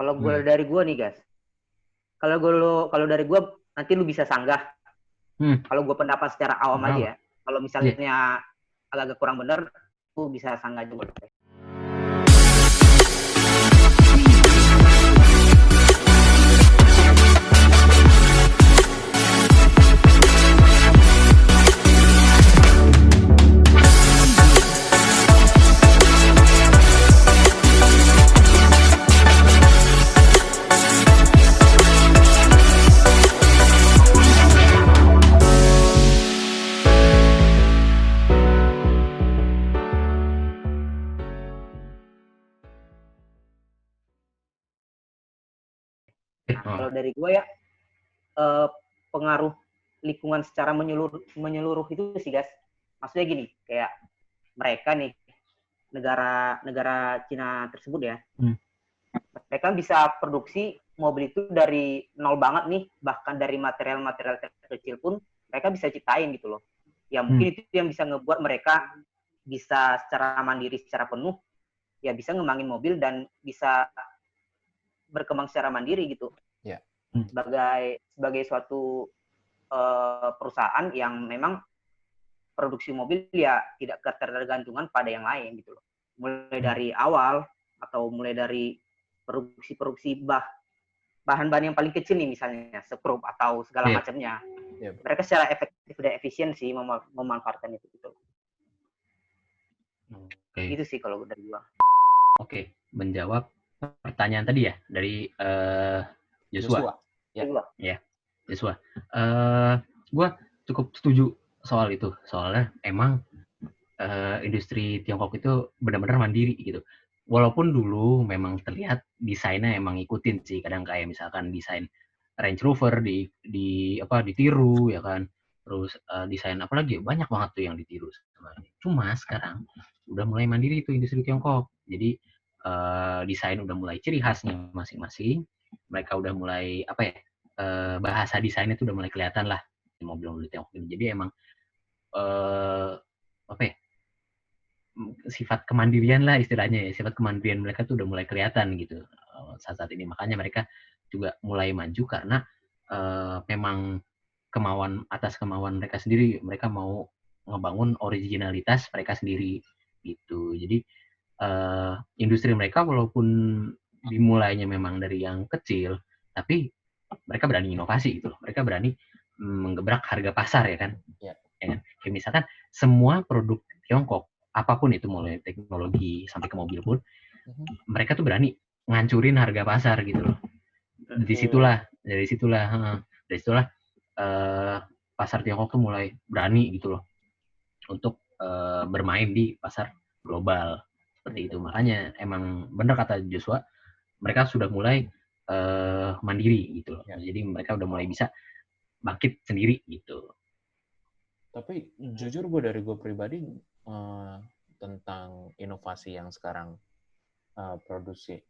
Kalau dari gue nih guys, kalau dari gue nanti lu bisa sanggah. Kalau gue pendapat secara awam aja ya. Kalau misalnya agak kurang bener, lu bisa sanggah juga. Kalau dari gue ya, pengaruh lingkungan secara menyeluruh itu sih guys. Maksudnya gini, kayak mereka nih, negara Cina tersebut ya, mereka bisa produksi mobil itu dari nol banget nih, bahkan dari material-material terkecil pun mereka bisa ciptain gitu loh. Ya mungkin itu yang bisa ngebuat mereka bisa secara mandiri, secara penuh, ya bisa ngembangin mobil dan bisa berkembang secara mandiri gitu. Yeah. Sebagai suatu perusahaan yang memang produksi mobil ya tidak ketergantungan pada yang lain gitu loh. Mulai dari awal atau mulai dari produksi bahan-bahan yang paling kecil nih, misalnya skrup atau segala macamnya. Mereka secara efektif dan efisien sih memanfaatkan itu gitu. Gitu sih kalau dari gua. Oke, menjawab pertanyaan tadi ya dari Joshua. Ya, Joshua. Gua cukup setuju soal itu. Soalnya emang industri Tiongkok itu benar-benar mandiri gitu. Walaupun dulu memang terlihat desainnya emang ngikutin sih, kadang kayak misalkan desain Range Rover ditiru ya kan. Terus desain apa lagi banyak banget tuh yang ditiru. Cuma sekarang udah mulai mandiri tuh industri Tiongkok. Jadi desain udah mulai ciri khasnya masing-masing. Mereka udah mulai bahasa desainnya tuh udah mulai kelihatan lah di mobil-mobil Tiongkok ini. Jadi emang sifat kemandirian lah istilahnya ya, sifat kemandirian mereka tuh udah mulai kelihatan gitu saat ini. Makanya mereka juga mulai maju karena memang atas kemauan mereka sendiri, mereka mau ngebangun originalitas mereka sendiri gitu. Jadi industri mereka walaupun dimulainya memang dari yang kecil, tapi mereka berani inovasi gitu loh. Mereka berani menggebrak harga pasar ya kan. Ya kan? Kayak misalkan semua produk Tiongkok, apapun itu mulai teknologi sampai ke mobil pun, mereka tuh berani ngancurin harga pasar gitu loh. Dari situlah pasar Tiongkok tuh mulai berani gitu loh untuk bermain di pasar global seperti itu. Makanya emang benar kata Joshua, mereka sudah mulai mandiri gitu loh. Jadi mereka udah mulai bisa bangkit sendiri gitu. Tapi jujur dari gue pribadi tentang inovasi yang sekarang produksi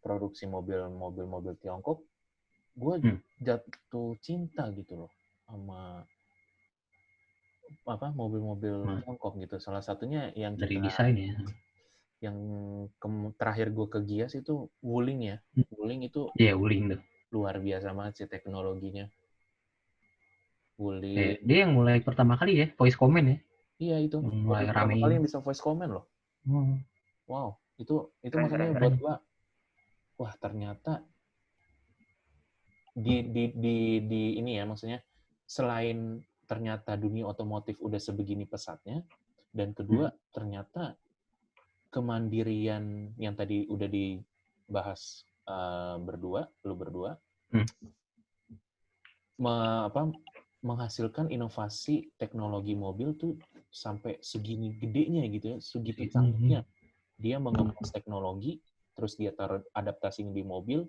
mobil Tiongkok, gue jatuh cinta gitu loh sama mobil-mobil Tiongkok gitu. Salah satunya yang dari desain ya. Yang terakhir gue ke Gias itu Wuling ya. Wuling itu Wuling tuh luar biasa banget sih teknologinya. Wuling. Dia yang mulai pertama kali ya voice comment ya. Iya itu. Mulai pertama kali yang bisa voice comment loh. Wow, itu makanya buat gua, wah ternyata di ini ya, maksudnya selain ternyata dunia otomotif udah sebegini pesatnya, dan kedua ternyata kemandirian yang tadi udah dibahas lu berdua menghasilkan inovasi teknologi mobil tuh sampai segini gedenya gitu ya, segitu canggihnya. Dia mengemas teknologi, terus dia taruh adaptasi di mobil,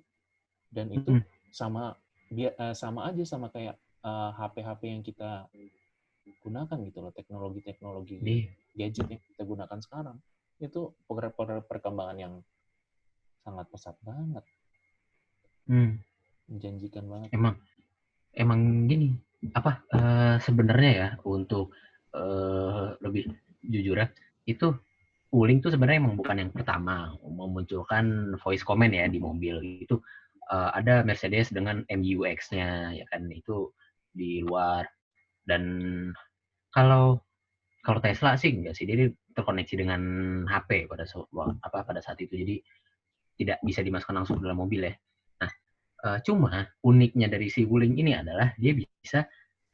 dan itu sama aja sama kayak HP-HP yang kita gunakan gitu loh, teknologi gadget yang kita gunakan sekarang. Itu perkembangan yang sangat pesat banget. Menjanjikan banget. Emang gini, sebenarnya ya untuk lebih jujur ya, itu Wuling tuh sebenarnya emang bukan yang pertama memunculkan voice comment ya di mobil. Itu ada Mercedes dengan MBUX-nya, ya kan, itu di luar. Dan kalau Tesla sih enggak sih, dia terkoneksi dengan HP pada saat itu, jadi tidak bisa dimasukkan langsung ke dalam mobil ya. Nah, cuma uniknya dari si Wuling ini adalah dia bisa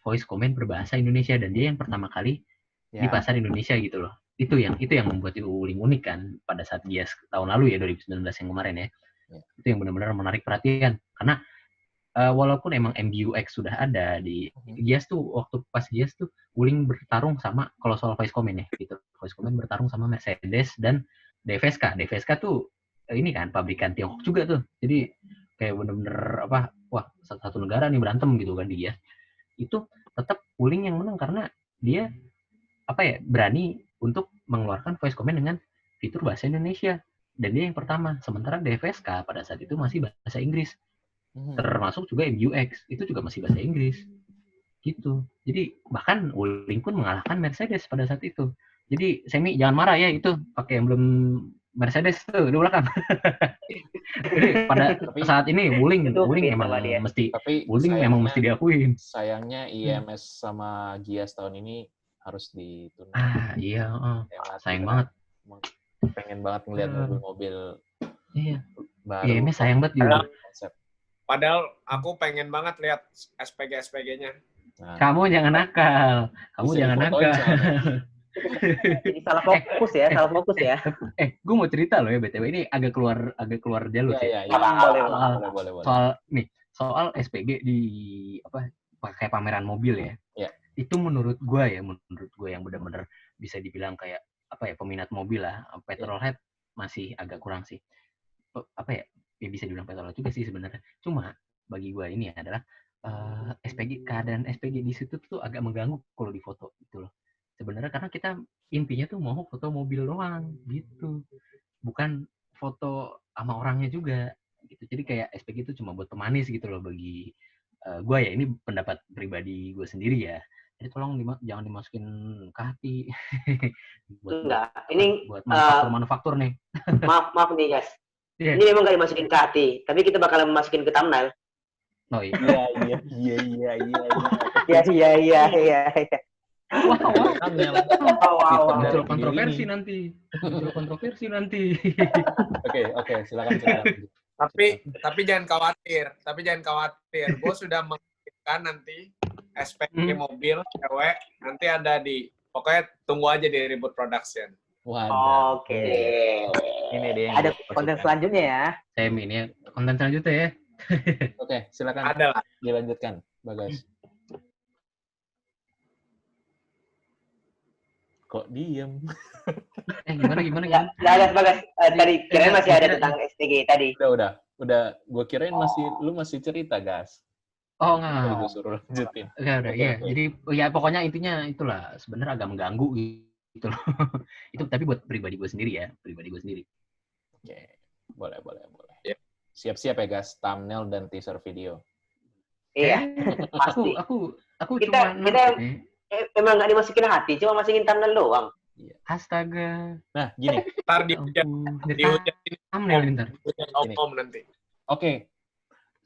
voice comment berbahasa Indonesia, dan dia yang pertama kali di pasar Indonesia gitu loh. Itu yang membuat Wuling unik kan pada saat Gias tahun lalu ya, 2019 yang kemarin ya. Itu yang benar-benar menarik perhatian, karena walaupun emang MBUX sudah ada di Gias tuh, waktu pas Gias tuh Wuling bertarung sama, kalau soal voice comment ya gitu, voice comment bertarung sama Mercedes dan DFSK. DFSK tuh ini kan pabrikan Tiongkok juga tuh, jadi kayak bener-bener wah satu negara nih berantem gitu kan di Gias. Itu tetap Wuling yang menang karena dia berani untuk mengeluarkan voice comment dengan fitur bahasa Indonesia, dan dia yang pertama. Sementara DFSK pada saat itu masih bahasa Inggris, termasuk juga MBUX itu juga masih bahasa Inggris gitu. Jadi bahkan Wuling pun mengalahkan Mercedes pada saat itu. Jadi Semi jangan marah ya, itu pakai emblem Mercedes tuh di belakang. Jadi pada saat ini Wuling emang mesti, Wuling memang mesti diakuin. Sayangnya IMS sama Gias tahun ini harus ditunda. Iya, sayang banget. Pengen banget ngeliat mobil-mobil baru. IMS sayang banget juga. Padahal aku pengen banget lihat SPG-SPG-nya. Nah. Kamu jangan nakal. Jadi salah fokus ya. Gue mau cerita loh ya, BTW ini agak keluar jalur sih. Boleh. Soal SPG di pakai pameran mobil ya. Ya. Itu menurut gue yang benar-benar bisa dibilang kayak peminat mobil lah. Petrolhead masih agak kurang sih. Ya bisa dibilang petrolhead juga sih sebenarnya. Cuma bagi gue ini adalah keadaan SPG di situ tuh agak mengganggu kalau di foto gitu loh. Sebenarnya karena kita intinya tuh mau foto mobil doang gitu, bukan foto sama orangnya juga gitu. Jadi kayak SPG itu cuma buat pemanis gitu loh bagi gue ya. Ini pendapat pribadi gue sendiri ya. Jadi tolong jangan dimasukin ke hati. buat manufaktur nih. Maaf nih guys. Yeah. Ini memang gak dimasukin ke hati, tapi kita bakal masukin ke thumbnail. Oh iya. Iya. Wow. Muncul kontroversi nanti. Oke, silakan. Tapi jangan khawatir. Gue sudah mengirimkan nanti SPG mobil cewek, nanti ada pokoknya tunggu aja di Ribut Production. Oke. Ini dia. Ada konten selanjutnya ya. Ini konten selanjutnya ya. Oke, silakan. Ada lah. Dilanjutkan, Bagas. Kok diem? Gimana? Bagas. Tadi kirain masih ada tentang SPG tadi. Udah. Gue kirain lu masih cerita, Gas. Oh, enggak. Gue suruh lanjutin. Udah. Jadi ya pokoknya intinya itulah, sebenarnya agak mengganggu gitu loh. Itu tapi buat pribadi gue sendiri. Oke. Boleh. Yeah. Siap-siap ya, Gas, thumbnail dan teaser video. Iya. Pasti. Aku kita memang nggak dimasukin hati, cuma masukin thumbnail doang. Astaga. Nah, gini. Ntar di thumbnail nanti. Oke.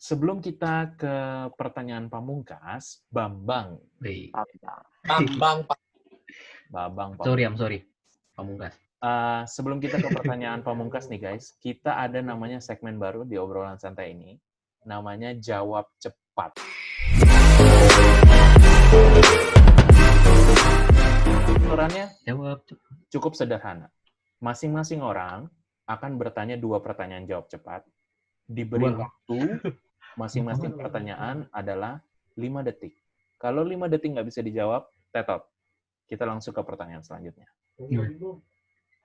Sebelum kita ke pertanyaan pamungkas, Bambang. Sorry. Pamungkas. Sebelum kita ke pertanyaan pamungkas nih guys, kita ada namanya segmen baru di obrolan santai ini, namanya Jawab Cepat. Aturannya cukup sederhana. Masing-masing orang akan bertanya 2 pertanyaan jawab cepat. Diberi waktu, masing-masing pertanyaan adalah 5 detik. Kalau 5 detik nggak bisa dijawab, tetot. Kita langsung ke pertanyaan selanjutnya.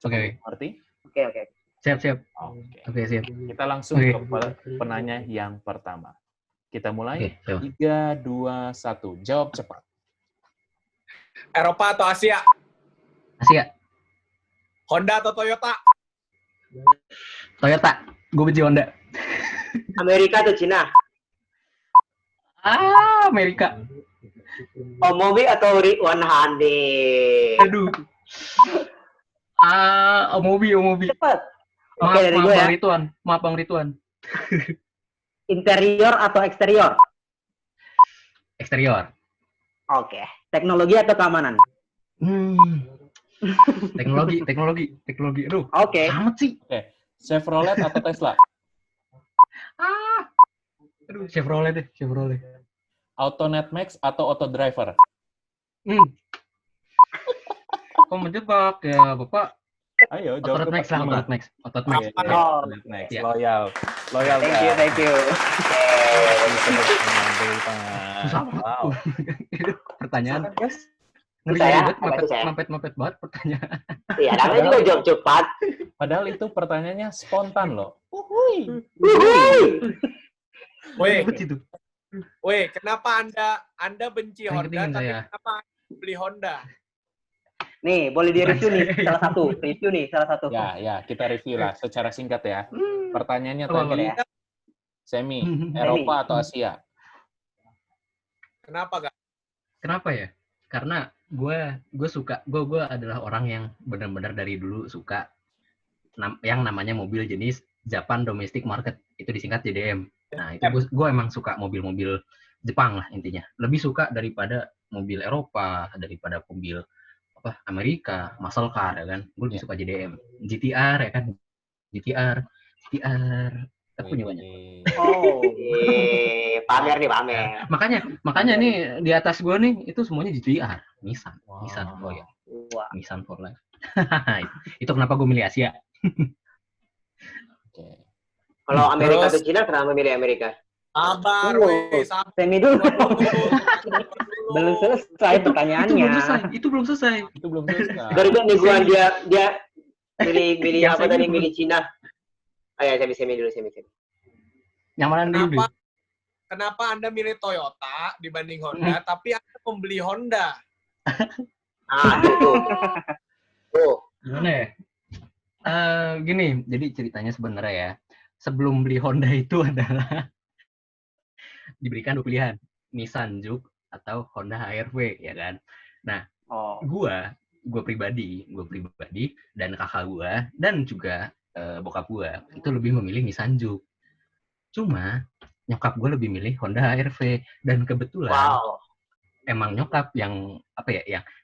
Oke. Ngerti? Oke. Siap. Oke, siap. Kita langsung ke penanya yang pertama. Kita mulai. 3, 2, 1. Jawab cepat. Eropa atau Asia? Asia. Honda atau Toyota? Toyota. Gue benci Honda. Amerika atau Cina? Amerika. Mobil atau 100? Aduh. Mobil. Cepat. Maaf Bang Rituan. Interior atau eksterior? Eksterior. Oke. Teknologi atau keamanan? Teknologi. Aduh, Oke. amat sih. Oke. Chevrolet atau Tesla? Aduh, Chevrolet. Autonet Max atau Auto Driver? Kok menjebak ya, Bapak? Ayo, Autonet Max. Autonet Max. Oh. Loyal. Thank you. Susah Wow. pertanyaan. Susah ya? Mepet banget pertanyaan. Iya, namanya juga jawab cepat. Padahal itu pertanyaannya spontan loh. Woi, kenapa Anda benci Honda tapi saya. kenapa beli Honda? Nih, boleh di-review nih salah satu. Ya, kita review lah secara singkat ya. Pertanyaannya Apa tadi, ya? Semi, Eropa atau Asia? Kenapa, Kak? Kenapa ya? Karena gue suka, gue adalah orang yang benar-benar dari dulu suka yang namanya mobil jenis Japan Domestic Market, itu disingkat JDM. Nah, itu gue emang suka mobil-mobil Jepang lah intinya. Lebih suka daripada mobil Eropa, daripada mobil Amerika, muscle car ya kan. Gue lebih suka JDM. GTR ya kan. GTR. Aku nyukanya. Oh, pamer. Makanya nih di atas gue nih itu semuanya GTR. Nissan. Oh ya. Nissan for life. Itu kenapa gue milih Asia. Oke. Kalau Amerika atau Cina, kenapa memilih Amerika? Sabar. Semi dulu. Belum selesai pertanyaannya. Itu belum selesai. Dari mingguan dia milih apa tadi? Milih Cina. Ayo, semi dulu. Yang mana dulu? Kenapa Anda milih Toyota dibanding Honda, tapi Anda membeli Honda? Tuh. Gimana ya? Gini, jadi ceritanya sebenarnya ya, sebelum beli Honda itu adalah diberikan 2 pilihan, Nissan Juke atau Honda HR-V, ya kan? Nah, gue pribadi dan kakak gue dan juga bokap gue itu lebih memilih Nissan Juke. Cuma nyokap gue lebih milih Honda HR-V, dan kebetulan emang nyokap yang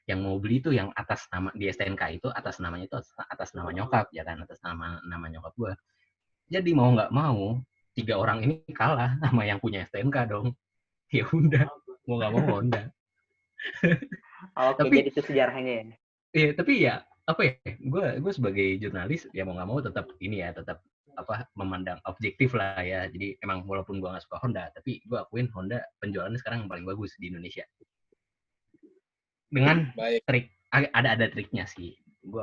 yang mau beli itu yang atas nama di STNK itu atas namanya itu atas nama nyokap ya kan, atas nama nyokap gue. Jadi mau nggak mau 3 orang ini kalah sama yang punya STNK dong. Ya udah, mau nggak mau Honda. Oke, jadi itu sejarahnya ya. Iya, tapi ya gue sebagai jurnalis ya mau nggak mau tetap memandang objektif lah ya. Jadi emang walaupun gue nggak suka Honda, tapi gue akuin Honda penjualannya sekarang yang paling bagus di Indonesia. Dengan trik, ada triknya sih. Gue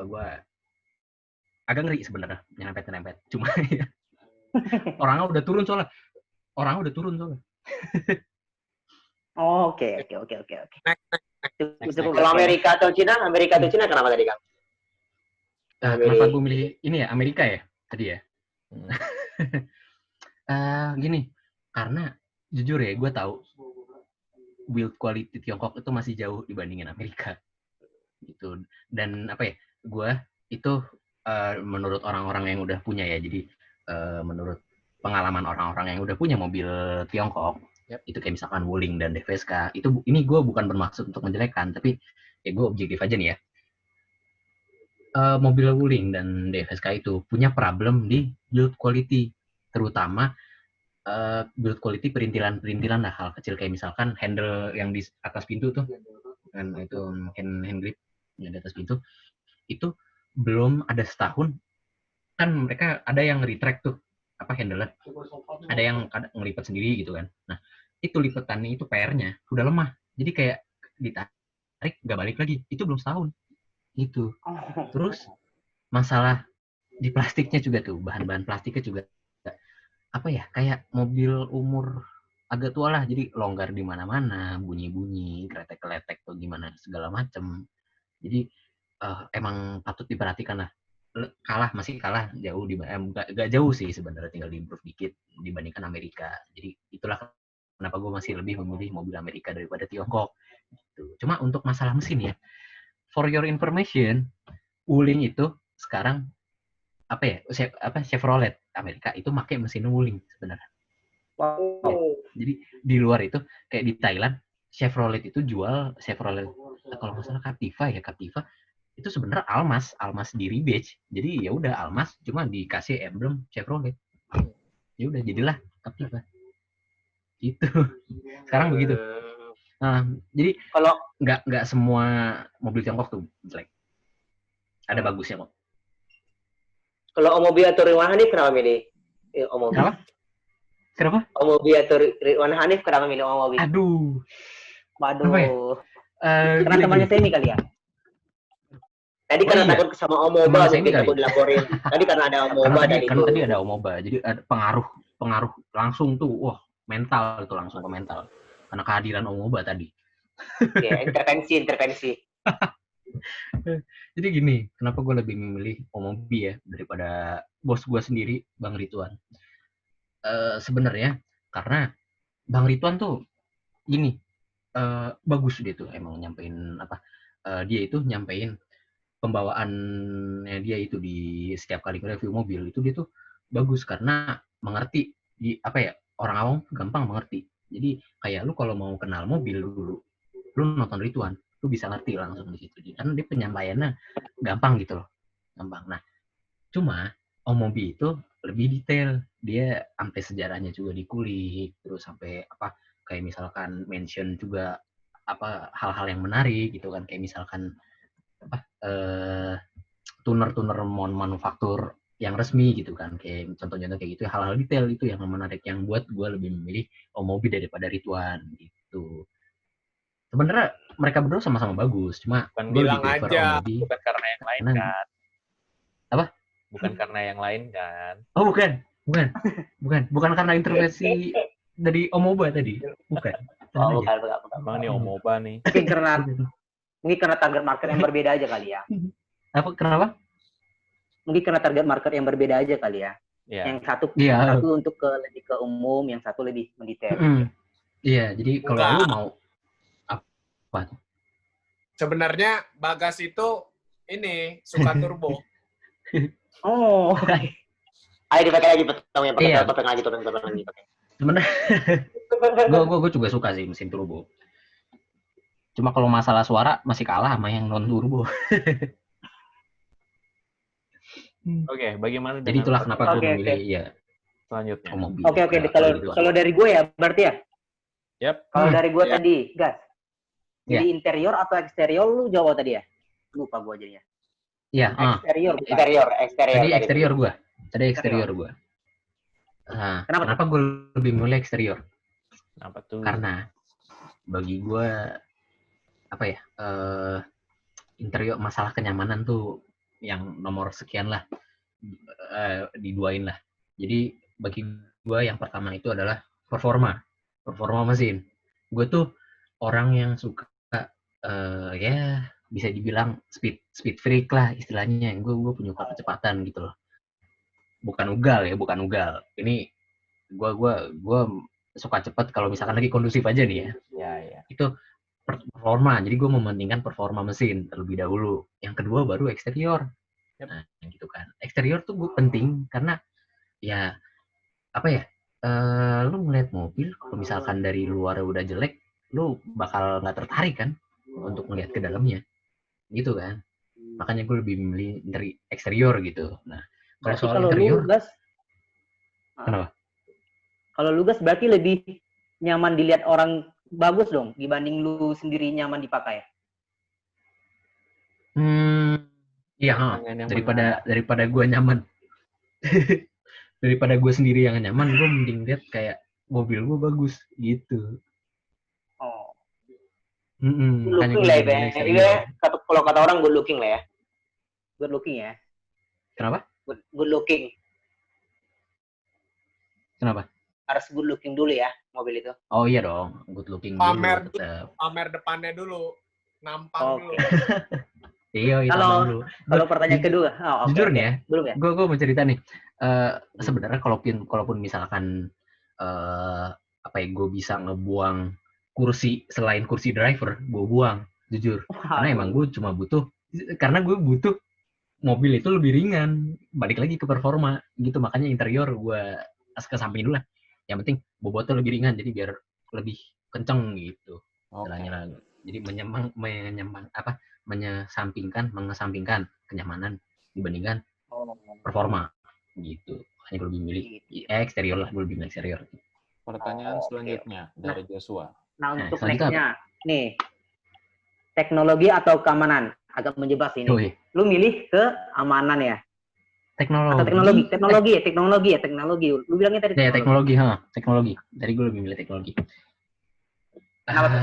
agak ngeri sebenarnya nyerempet. Cuma ya, orangnya udah turun soalnya. Oke. Kalau Amerika atau Cina kenapa tadi, Kang? Kenapa gue milih ini ya, Amerika ya tadi ya? Gini, karena jujur ya, gue tahu build quality Tiongkok itu masih jauh dibandingin Amerika, gitu. Dan gue itu menurut orang-orang yang udah punya ya, jadi menurut pengalaman orang-orang yang udah punya mobil Tiongkok, itu kayak misalkan Wuling dan DFSK, ini gue bukan bermaksud untuk menjelekkan, tapi ya gue objektif aja nih ya. Mobil Wuling dan DFSK itu punya problem di build quality, terutama build quality perintilan lah, hal kecil kayak misalkan handle yang di atas pintu tuh, kan itu hand grip yang di atas pintu itu belum ada setahun, kan mereka ada yang retract tuh handle-nya, ada yang ngelipat sendiri gitu kan. Nah, itu lipatannya itu PR-nya udah lemah, jadi kayak ditarik nggak balik lagi, itu belum setahun gitu. Terus masalah di plastiknya juga tuh, bahan-bahan plastiknya juga kayak mobil umur agak tua lah, jadi longgar di mana-mana, bunyi-bunyi, kretek-kretek tuh gimana segala macem. Jadi emang patut diperhatikan lah. Masih kalah jauh gak jauh sih sebenarnya, tinggal di-improve dikit dibandingkan Amerika. Jadi itulah kenapa gue masih lebih memilih mobil Amerika daripada Tiongkok gitu. Cuma untuk masalah mesin ya, for your information, Wuling itu sekarang Chevrolet Amerika itu pakai mesin Wuling sebenarnya. Wow. Jadi di luar itu kayak di Thailand Chevrolet itu jual Chevrolet kalau nggak salah Captiva itu sebenarnya almas di rebadge. Jadi ya udah almas cuma dikasih emblem Chevrolet. Ya udah jadilah Captiva. Gitu. Sekarang begitu. Nah, jadi Kalau nggak semua mobil Tiongkok tuh jelek. Ada bagusnya kok. kalau Om Mobi atau Ridwan Hanif kenapa milih Om Mobi? Kenapa? Om Mobi atau Ridwan Hanif kenapa milih Om Mobi? Aduh. Waduh. Apa ya? Karena temannya Semi kali ya? Tadi karena takut sama Om Moba, mungkin takut dilaporin. Tadi karena ada Om Moba tadi ada Om Moba, jadi ada pengaruh langsung tuh, wah mental itu langsung ke mental. Karena kehadiran Om Moba tadi. Ya, intervensi. Jadi gini, kenapa gue lebih memilih Om Mobi ya daripada bos gue sendiri, Bang Ridwan. Sebenarnya karena Bang Ridwan tuh gini, bagus dia tuh emang nyampein apa? Dia itu nyampein pembawaannya dia itu di setiap kali review mobil itu dia tuh bagus karena mengerti di apa ya, orang awam gampang mengerti. Jadi kayak lu kalau mau kenal mobil dulu, lu nonton Ridwan, lu bisa ngerti langsung di situ. Karena dia penyampaiannya gampang gitu loh, gampang. Nah, cuma Om Mobi itu lebih detail. Dia sampai sejarahnya juga dikulik, terus sampai apa kayak misalkan mention juga apa hal-hal yang menarik gitu kan, kayak misalkan apa tuner manufaktur yang resmi gitu kan, kayak contoh-contoh kayak gitu, hal-hal detail itu yang menarik, yang buat gue lebih memilih Om Mobi daripada Ridwan gitu. Sebenarnya mereka berdua sama-sama bagus, cuma gue lebih prefer Om Mobi. Bukan karena yang lain kan? Apa? Bukan karena yang lain kan? Oh bukan karena intervensi dari Om Moba tadi, bukan. Oh, bukan. Emang nih Om Moba nih. Mungkin karena target market yang berbeda aja kali ya. Apa? Kenapa? Mungkin karena target market yang berbeda aja kali ya. Yeah. Yang satu untuk lebih ke umum, yang satu lebih mendetail. Iya, jadi kalau lu mau apa? Sebenarnya Bagas itu ini suka turbo. Oh. Ayo dipakai lagi petangnya, pakai lagi. Sebenarnya gue juga suka sih mesin turbo. Cuma kalau masalah suara masih kalah sama yang non turbo. Oke, bagaimana? Jadi itulah kenapa gue memilih ya selanjutnya. Oke. Kalau dari gue ya berarti ya. Yap. Kalau dari gue tadi, Gas. Jadi interior atau eksterior lu jawab tadi ya? Lupa gue jadinya. Iya. Eksterior. Tadi eksterior gue. Nah, kenapa gue lebih memilih eksterior? Kenapa tuh? Karena bagi gue apa ya, interior, masalah kenyamanan tuh yang nomor sekian lah, diduain lah. Jadi bagi gue yang pertama itu adalah performa mesin. Gue tuh orang yang suka ya bisa dibilang speed freak lah istilahnya. Gue penyuka kecepatan gitu loh. Bukan ugal. Ini gue suka cepet kalau misalkan lagi kondusif aja nih ya. Ya. Itu performa. Jadi gue mementingkan performa mesin terlebih dahulu. Yang kedua baru eksterior. Nah, gitu kan. Eksterior tuh gue penting karena ya apa ya? Lu ngeliat mobil kalau misalkan dari luar udah jelek, lu bakal nggak tertarik kan untuk ngeliat ke dalamnya. Gitu kan. Makanya gue lebih memilih dari eksterior gitu. Nah, kalau soal interior, kenapa? Kalau lu Gas berarti lebih nyaman dilihat orang bagus dong dibanding lu sendiri nyaman dipakai. Iya, daripada gue nyaman. Daripada gue sendiri yang nyaman, gue mending lihat kayak mobil gue bagus gitu. Oh. Good looking lah ya. Kalau kata orang good looking lah ya. Good looking ya. Kenapa? Good looking. Kenapa? Harus good looking dulu ya mobil itu. Oh iya dong, good looking pamer dulu. Pamer depannya dulu, nampang dulu. Iya, kalau pertanyaan kedua, jujur nih ya, belum ya? Gue mau cerita nih. Sebenarnya kalaupun misalkan apa ya, gue bisa ngebuang kursi selain kursi driver, gue buang, jujur. Karena emang gue cuma butuh mobil itu lebih ringan, balik lagi ke performa gitu. Makanya interior gue kesampingin dulu lah. Yang penting bobotnya lebih ringan, jadi biar lebih kenceng gitu. Oke. Jadi mengesampingkan kenyamanan dibandingkan performa gitu. Makanya gue lebih milih eksterior lah, gue lebih milih eksterior. Pertanyaan selanjutnya dari Joshua. Nah, untuk selanjutnya next-nya, nih, teknologi atau keamanan? Agak menjebak ini. Yoi. Lu milih ke amanan ya? Teknologi. Atau teknologi. Lu bilangnya tadi teknologi. Teknologi. Dari gue lebih milih teknologi. Kenapa tuh?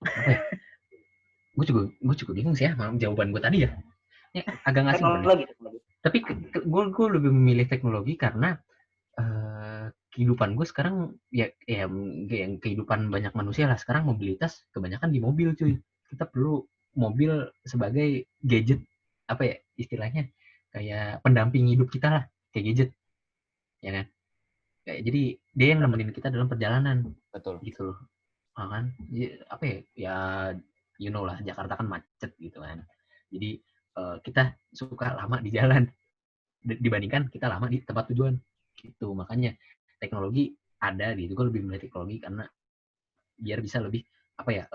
Apa ya? Gue juga bingung sih ya jawaban gue tadi ya. Agak ngasih teknologi. Tapi gue lebih memilih teknologi karena kehidupan gue sekarang ya yang kehidupan banyak manusia lah sekarang mobilitas kebanyakan di mobil cuy. Kita perlu mobil sebagai gadget, apa ya istilahnya, kayak pendamping hidup kita lah, kayak gadget ya kan. Jadi dia yang nemenin kita dalam perjalanan. Betul gitu loh. Kan apa ya you know lah, Jakarta kan macet gitu kan. Jadi kita suka lama di jalan dibandingkan kita lama di tempat tujuan gitu. Makanya teknologi ada gitu. Gue lebih milih teknologi karena biar bisa lebih apa ya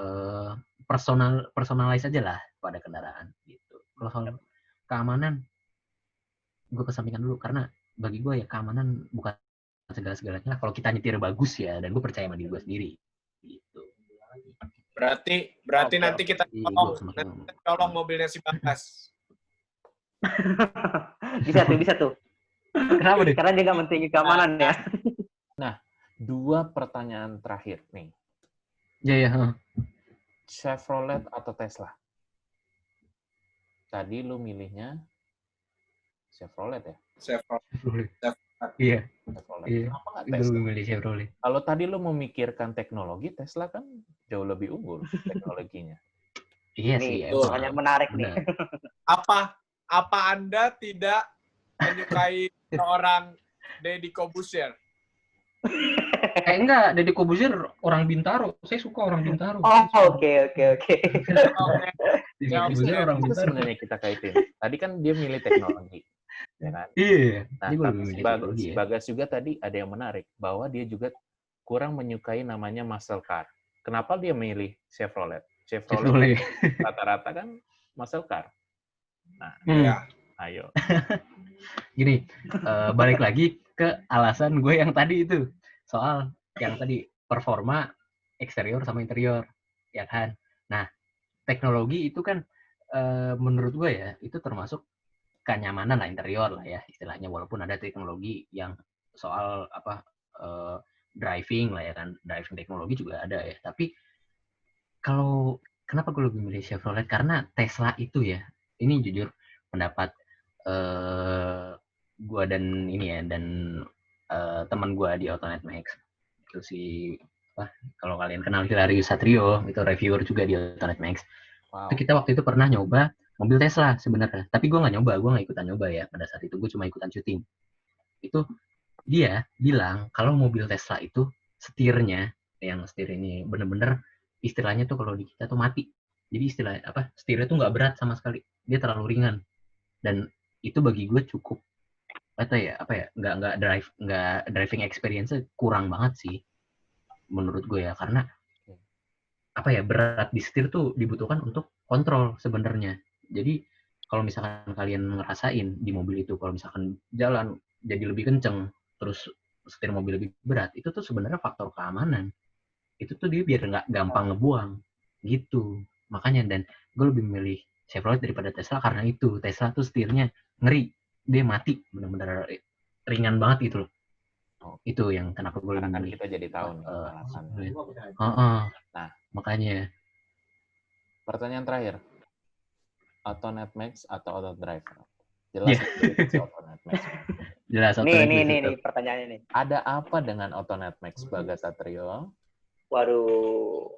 personalize aja lah pada kendaraan gitu. Kalau soal keamanan gue kesampingkan dulu karena bagi gue ya keamanan bukan segala-segalanya. Kalau kita nyetir bagus ya, dan gue percaya sama diri gue sendiri gitu. Berarti nanti kita tolong mobilnya si Bagas. bisa tuh. Kenapa deh? Karena dia nggak mentingin keamanan ya. Nah, 2 pertanyaan terakhir nih. Ya. Chevrolet atau Tesla? Tadi lu milihnya Chevrolet ya? Chevrolet. Iya. Chevrolet. Iya. Kenapa nggak Tesla? Gue milih Chevrolet. Kalau tadi lu memikirkan teknologi, Tesla kan jauh lebih unggul teknologinya. Iya sih. Hanya menarik nih. Apa Anda tidak menyukai seorang Deddy Corbuzier? Enggak, Deddy Corbuzier orang Bintaro. Saya suka orang Bintaro. Oke. Deddy Corbuzier orang Itu Bintaro. sebenarnya kita kaitin. Tadi kan dia milih teknologi. Ya kan? Iya. Nah, tapi Bagas juga tadi ada yang menarik. Bahwa dia juga kurang menyukai namanya muscle car. Kenapa dia milih Chevrolet? Chevrolet. Rata-rata kan muscle car. Nah, ya. Ayo. Gini, balik lagi ke alasan gue yang tadi itu. Soal yang tadi, performa eksterior sama interior. Ya kan? Nah, teknologi itu kan menurut gue ya, itu termasuk kenyamanan lah, interior lah ya istilahnya. Walaupun ada teknologi yang soal driving lah ya kan. Driving teknologi juga ada ya. Tapi kalau kenapa gue lebih milih Chevrolet? Karena Tesla itu ya, ini jujur pendapat gue dan teman gue di Autonet Max itu kalau kalian kenal Hilarius Satrio, itu reviewer juga di Autonet Max. Wow. Itu kita waktu itu pernah nyoba mobil Tesla sebenarnya, tapi gue nggak ikutan nyoba ya pada saat itu. Gue cuma ikutan syuting. Itu dia bilang kalau mobil Tesla itu setir ini bener-bener istilahnya tuh kalau di kita tuh mati. Jadi setirnya tuh nggak berat sama sekali, dia terlalu ringan. Dan itu bagi gue cukup nggak driving experience kurang banget sih menurut gue ya, karena berat di setir tuh dibutuhkan untuk kontrol sebenarnya. Jadi kalau misalkan kalian ngerasain di mobil itu, kalau misalkan jalan jadi lebih kenceng terus setir mobil lebih berat, itu tuh sebenarnya faktor keamanan. Itu tuh dia biar nggak gampang ngebuang gitu. Makanya, dan gue lebih memilih Chevrolet daripada Tesla karena itu. Tesla tuh setirnya ngeri, dia mati, benar-benar ringan banget gitu loh. Itu yang kenapa gue lebih milih. Kita jadi tahu nih alasannya. Nah, makanya. Pertanyaan terakhir. Autonet Max atau Auto Driver? Jelas Autonet Max. Jelas Nih pertanyaannya nih. Ada apa dengan Autonet Max, Bagas Satrio? Waduh.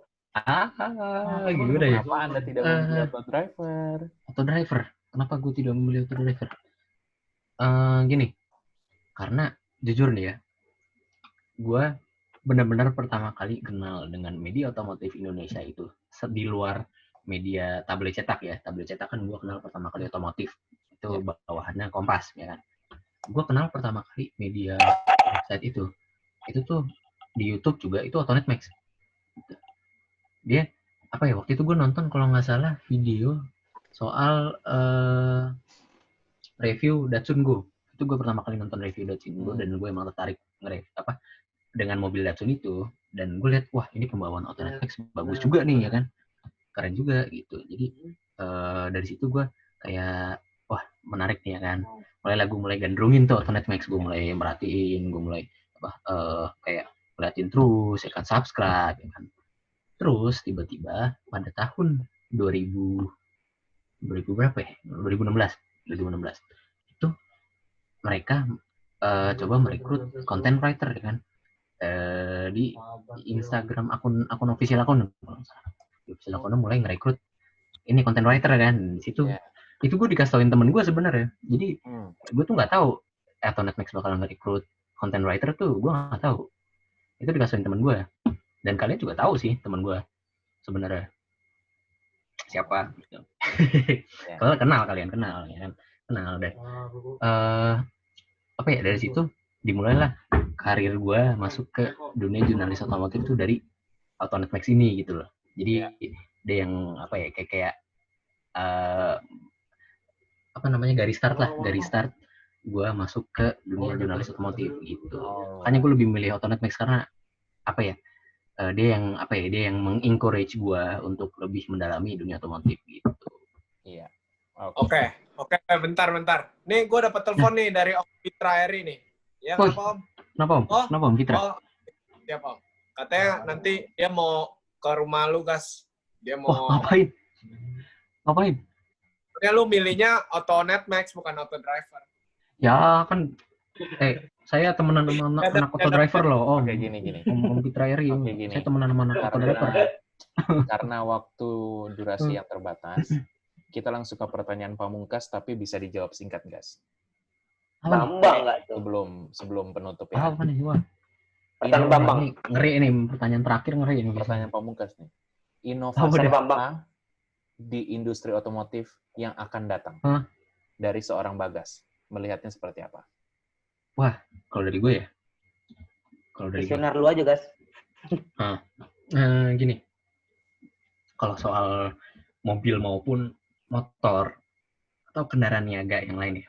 Gimana ya? Kenapa Anda tidak memilih Auto Driver? Auto Driver? Kenapa gue tidak memilih Auto Driver? Gini, karena jujur nih ya, gue benar-benar pertama kali kenal dengan media otomotif Indonesia itu di luar media tabloid cetak ya. Tabloid cetak kan gue kenal pertama kali otomotif itu bawahannya Kompas ya kan. Gue kenal pertama kali media website itu tuh di YouTube juga itu Autonet Max. Dia apa ya, waktu itu gue nonton kalau nggak salah video soal review Datsun Go. Itu gue pertama kali nonton review Datsun Go dan gue emang tertarik dengan mobil Datsun itu, dan gue lihat wah ini pembawaan Autonet Max bagus juga nih ya kan, keren juga gitu. Jadi dari situ gue kayak wah menarik nih ya kan, mulai gandrungin tuh Autonet Max, gue mulai merhatiin, gue mulai kayak ngeliatin terus ya kan, subscribe ya kan. Terus tiba-tiba pada tahun 2000 berapa ya, 2016 itu mereka coba merekrut content writer ya kan, di Instagram akun official akun mulai ngerekrut ini content writer kan. Di situ itu gue dikasih tauin temen gue sebenarnya. Jadi gue tuh nggak tahu Autonet Max bakal ngerekrut content writer tuh, gue nggak tahu. Itu dikasih tauin temen gue, dan kalian juga tahu sih temen gue sebenarnya siapa gitu. Kalau kalian kenal ya kan, kenal deh. Apa ya, dari situ dimulailah karir gue masuk ke dunia jurnalis otomotif itu dari Autonet Max ini gitu loh. Jadi dia yang apa ya, kayak apa namanya, garis start gue masuk ke dunia jurnalis otomotif gitu. Makanya gue lebih milih Autonet Max karena apa ya, dia yang mengencourage gue untuk lebih mendalami dunia otomotif gitu. Iya. Oke, bentar. Nih gue dapat telepon nih dari Om Fitra Eri nih. Ya kenapa Om? Kenapa Om Fitra? Siap Om. Katanya nanti dia mau ke rumah lu, Gas. Dia mau. Ngapain? Ya lu milihnya Autonet Max bukan Auto Driver. Ya kan, saya temenan sama anak Auto Driver loh Om. Oke, gini. Om Fitra Eri, saya temenan sama anak Auto Driver. Karena waktu durasi yang terbatas, kita langsung ke pertanyaan pamungkas, tapi bisa dijawab singkat, guys. Bambang nggak tuh? Sebelum penutup ya. Apa nih, Wah? Pertanyaan Bambang. Ngeri ini, pertanyaan terakhir ngeri ini. Pertanyaan pamungkas nih. Inovasi apa di industri otomotif yang akan datang? Dari seorang Bagas. Melihatnya seperti apa? Wah, kalau dari gue ya. Visioner lu aja, Gas. Gini. Kalau soal mobil maupun motor atau kendaraan niaga yang lain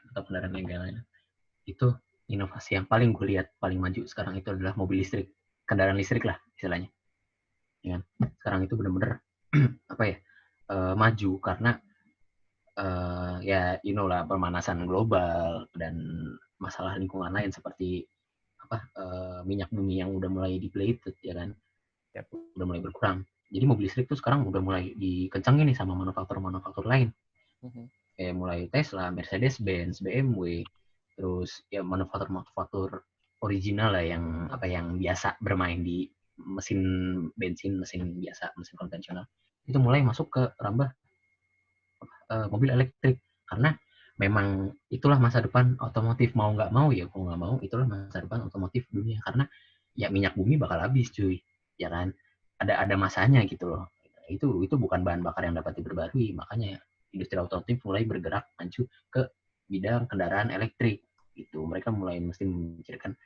itu inovasi yang paling gue lihat paling maju sekarang itu adalah mobil listrik, kendaraan listrik lah istilahnya. Ya, sekarang itu benar-benar apa ya, maju karena ya lah pemanasan global dan masalah lingkungan lain seperti minyak bumi yang udah mulai depleted ya kan, udah mulai berkurang. Jadi mobil listrik tuh sekarang udah mulai dikencangin nih sama manufaktur lain. Kayak mulai Tesla, Mercedes-Benz, BMW, terus ya manufaktur original lah yang biasa bermain di mesin bensin, mesin biasa, mesin konvensional. Itu mulai masuk ke ranah mobil elektrik karena memang itulah masa depan otomotif, mau nggak mau itulah masa depan otomotif dunia karena ya minyak bumi bakal habis cuy, ya kan? Ada masanya gitu loh. Itu bukan bahan bakar yang dapat diperbarui, makanya industri otomotif mulai bergerak maju ke bidang kendaraan elektrik gitu. Mereka mulai mesti memikirkan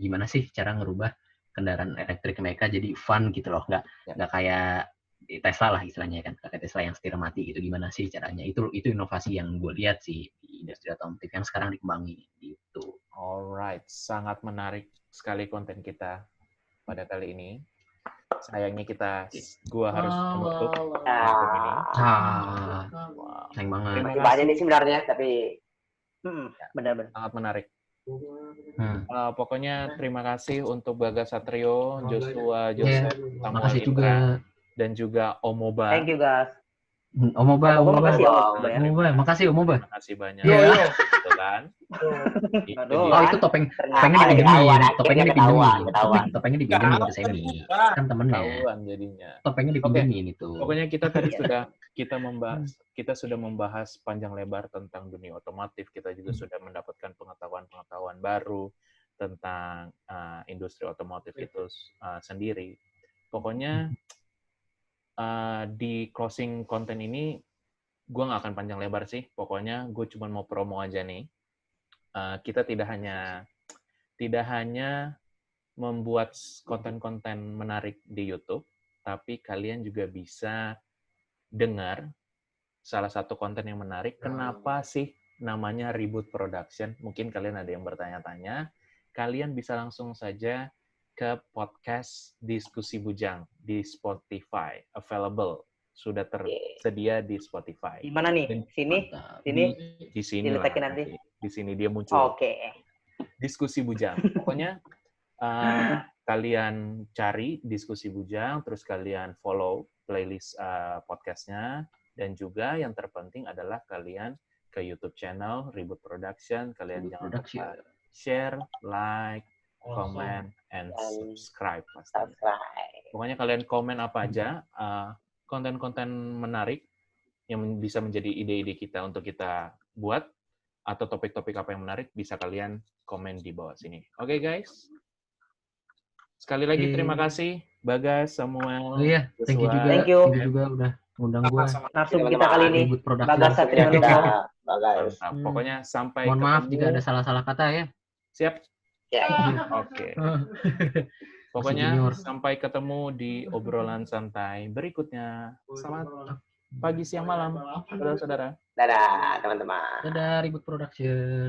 gimana sih cara ngerubah kendaraan elektrik mereka jadi fun gitu loh, nggak kayak Tesla lah istilahnya kan, kayak Tesla yang setir mati gitu. Gimana sih caranya? Itu inovasi yang gue lihat sih di industri otomotif yang sekarang dikembangin gitu. Alright, sangat menarik sekali konten kita pada kali ini. Sayangnya gua harus menutup ini. Sayang banget. Masih banyak nih sebenarnya, tapi benar-benar sangat menarik. Pokoknya terima kasih untuk Bagas Satrio, Joshua Joseph, Samuel Indra, dan juga Omoba. Thank you, guys. Omoba. Makasih Omoba. Makasih banyak. Iya. Gitu kan. Itu topengnya dipinjemin ke Semi. Kan temennya. Tahuan jadinya. Topengnya dipinjemin itu. Pokoknya kita tadi kita sudah membahas panjang lebar tentang dunia otomotif. Kita juga sudah mendapatkan pengetahuan baru tentang industri otomotif itu sendiri. Pokoknya di closing konten ini gue nggak akan panjang lebar sih. Pokoknya gue cuma mau promo aja nih. kita tidak hanya membuat konten-konten menarik di YouTube, tapi kalian juga bisa dengar salah satu konten yang menarik. Kenapa sih namanya Ribut Production? Mungkin kalian ada yang bertanya-tanya. Kalian bisa langsung saja ke podcast Diskusi Bujang di Spotify, available, sudah tersedia di Spotify. Di mana nih? Sini? Di sini diletakin lah. nanti. Di sini dia muncul. Oke. Diskusi Bujang. Pokoknya kalian cari Diskusi Bujang, terus kalian follow playlist podcastnya, dan juga yang terpenting adalah kalian ke YouTube channel Ribut Production. Kalian jangan lupa share, like, comment, and subscribe pastinya. Pokoknya kalian komen apa aja, konten-konten menarik yang bisa menjadi ide-ide kita untuk kita buat, atau topik-topik apa yang menarik, bisa kalian komen di bawah sini. Oke, guys? Sekali lagi terima kasih, Bagas, Samuel. Oh iya, thank you juga. Thank you. Thank you juga udah ngundang gue. Narsum kita kali ini, Bagas Satrianugraha. Mantap. Pokoknya sampai Mohon ketemu. maaf jika ada salah-salah kata ya. Siap? Ya. Oke. Pokoknya sampai ketemu di obrolan santai berikutnya. Selamat pagi, siang, malam, saudara-saudara. Dadah, teman-teman. Dadah, Ribut Production.